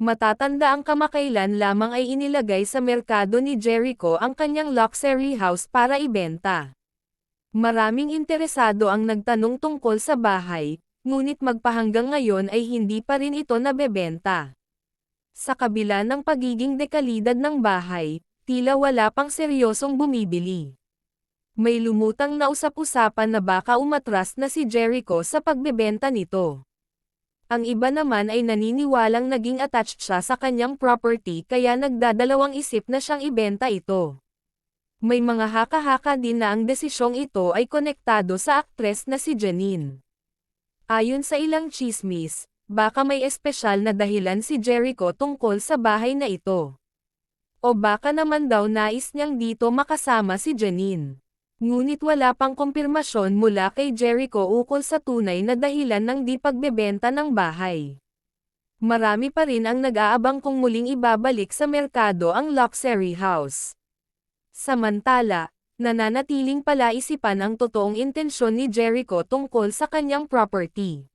Matatanda ang kamakailan lamang ay inilagay sa merkado ni Jericho ang kanyang luxury house para ibenta. Maraming interesado ang nagtanong tungkol sa bahay, ngunit magpahanggang ngayon ay hindi pa rin ito nabebenta. Sa kabila ng pagiging dekalidad ng bahay, tila wala pang seryosong bumibili. May lumutang na usap-usapan na baka umatras na si Jericho sa pagbebenta nito. Ang iba naman ay naniniwalang naging attached siya sa kanyang property kaya nagdadalawang isip na siyang ibenta ito. May mga haka-haka din na ang desisyong ito ay konektado sa aktres na si Janine. Ayon sa ilang tsismis, baka may espesyal na dahilan si Jericho tungkol sa bahay na ito. O baka naman daw nais niyang dito makasama si Janine. Ngunit wala pang kumpirmasyon mula kay Jericho ukol sa tunay na dahilan ng di pagbebenta ng bahay. Marami pa rin ang nag-aabang kung muling ibabalik sa merkado ang luxury house. Samantala, nananatiling palaisipan ang totoong intensyon ni Jericho tungkol sa kanyang property.